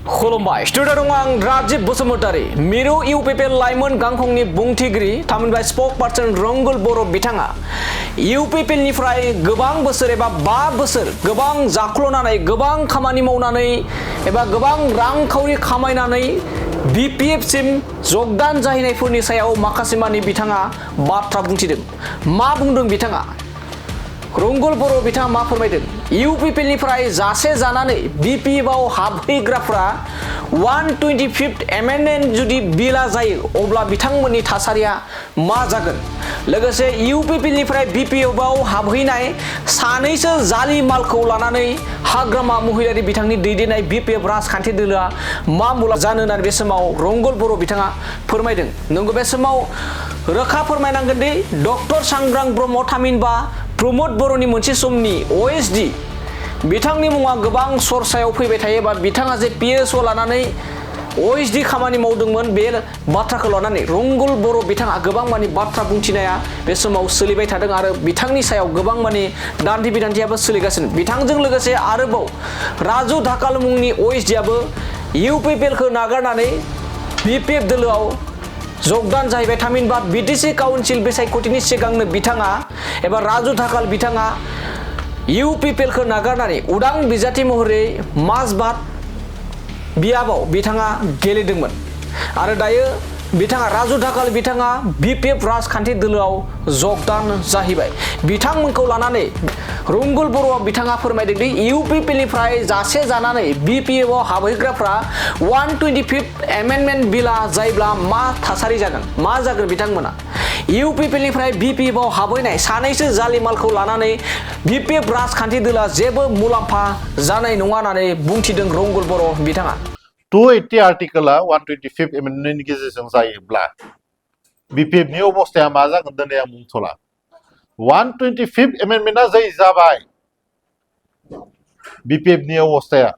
खुलुमबाय स्टुडिअ' आं राजिब बसुमतारी मिरु UPPL लाइमोन गांखंनि बुंथिगिरि थामहिनबा स्पोक पार्सन रंगुल बर' बिथाङा UPPL निफ्राय गोबां बोसोर एबा 5 बोसोर गोबां जाख्ल'नानै गोबां खामानि मावनानै एबा गोबां रांखावरि खामायनानै BPF सिम जगदान जाहैनायफोरनि सायाव माखासे मानि बिथाङा बाथ्रा बुंथिदों। मा बुंदों बिथाङा? रंगुल बर' बिथाङा मा फोरमायदों? UPPL निफ्राय जासे जानानै BPF आव हाबहैग्राफ्रा 125th एमेन्डमेन्ट जुदि बिला जायो अब्ला बिथांमोननि थासारिया मा जागोन? लोगोसे UPPL निफ्राय BPF आव हाबहैनाय सानैसो जालि मालखौ लानानै हाग्रामा महिलारि बिथांनि दैदेननाय BPF राजखान्थि दोलोआ मा मुलाम्फा जानो होननानै बे समाव रंगुल बर' बिथाङा फोरमायदों। नंगौ, बे समाव रोखा फोरमायनांगोन दि डक्टर सांग्रां ब्रह्म थामहिनबा प्रमोद बर'नि मोनसे समनि OSD बिथांनि मुङा गोबां सरसायाव फैबाय थायो बा बिथाङा जे PSO लानानै OSD खामानि मावदोंमोन बे बाथ्राखौ लानानै रंगुल बर' बिथाङा गोबां मानि बाथ्रा बुंथिनाया बे समाव सोलिबाय थादों आरो बिथांनि सायाव गोबां मानि दान्थि बिदान्थियाबो सोलिगासिनो। बिथांजों लोगोसे आरोबाव राजु धाकाल मुंनि OSD आबो UPPL खौ नागारनानै BPF दोलोआव जगदान जाहैबाय। थामहिनबा BTC काउन्सिल बिसायख'थिनि सिगांनो बिथाङा एबा राजु धाकाल बिथाङा UPPL खौ नागारनानै उदां बिजाथि महरै माजबाद बियाबाव बिथाङा गेलेदोंमोन आरो दायो बिथाङा राजु धाकाल बिथाङा BPF राजखान्थि दोलोआव जगदान जाहैबाय। बिथांमोनखौ लानानै रंगुल बर'आ बिथाङा फोरमायदों दि UPPL निफ्राय जासे जानानै BPF आव हाबहैग्राफ्रा 125th एमेन्डमेन्ट बिला जायोब्ला मा थासारि जागोन, मा जागोन बिथांमोना? UPPL निफ्राय BPF आव हाबहैनाय सानैसो जालिमालखौ लानानै BPF राजखान्थि दोलोआ जेबो मुलाम्फा जानाय नङा होननानै बुंथिदों रंगुल बर' बिथाङा। 280 आर्टिकला 125th एमेन्डमेन्टनि गेजेरजों जायोब्ला BPF नि अबस्थाया मा जागोन दिनै आं बुंथ'ला। 125th एमेन्डमेन्टआ जाबाय BPF नि अबस्थाया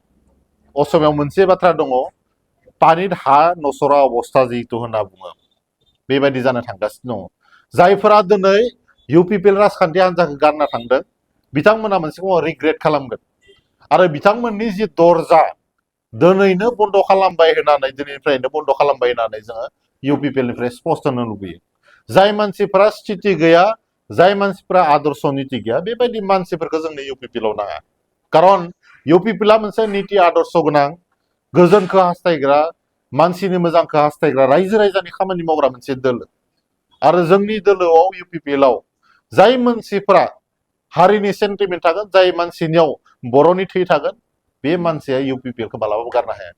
असमियाव मोनसे बाथ्रा दङ पानित हा नसरा अबस्था जिहेतु होनना बुङो बेबायदि जानो थांगासिनो दङ। जायफोरा दिनै UPPL राजखान्थि हान्जाखौ गारना थांदों बिथांमोना मोनसे समाव रिग्रेट खालामगोन आरो बिथांमोननि जि दरजा दिनैनो बन्द खालामबाय होननानै दिनैनिफ्रायनो बन्द खालामबाय होननानै जोङो UPPL निफ्राय स्पष्ट होनो लुबैयो। जाय मानसिफोरा स्थिति गैया, जाय मानसिफोरा आदर्श नीति गैया, बेबायदि मानसिफोरखौ जोंनो UPPL आव नाङा। खारन UPPL आ मोनसे नीति आदर्श गोनां, गोजोनखौ हास्थायग्रा, मानसिनि मोजांखौ हास्थायग्रा, रायजो राजानि खामानि मावग्रा मोनसे दोलो आरो जोंनि दोलोआव UPPL आव जाय मानसिफोरा हारिनि सेन्टिमेन्ट थागोन, जाय मानसिनियाव बर'नि थै थागोन, बे मानसिया UPPL खौ मालाबाबो गारनो हाया।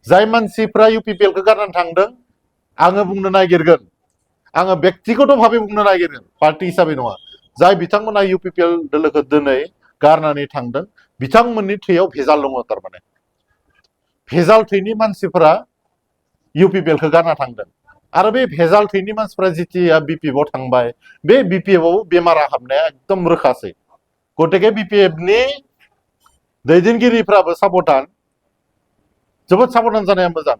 जाय मानसिफ्रा UPPL खौ गारनानै थांदों आङो बुंनो नागिरगोन, आङो बेक्तिगत भाबे बुंनो नागिरगोन, पार्टी हिसाबै नङा, जाय बिथांमोना UPPL दोलोखौ दिनै गारनानै थांदों बिथांमोननि थैयाव भेजाल दङ। थारमाने भेजाल थैनि मानसिफोरा UPPL खौ गारना थांदों आरो बे भेजाल थैनि मानसिफोरा जेथिया BPF आव थांबाय बे BPF आव बेमारा हाबनाया एकदम रोखासै। गतिके BPF नि दैदेनगिरिफ्राबो साबधान, जोबोद साबधान जानाया मोजां।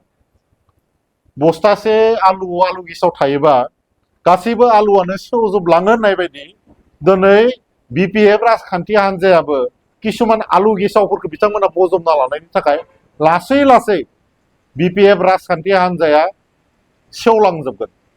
बस्थासे आलु गेसाव थायोबा गासैबो आलुआनो सेवजोबलाङो होननाय बायदि दिनै BPF राजखान्थि हान्जायाबो किसुमान आलु गेसावफोरखौ बिथांमोना बजबना लानायनि थाखाय लासै लासै BPF राजखान्थि हान्जाया सेवलांजोबगोन।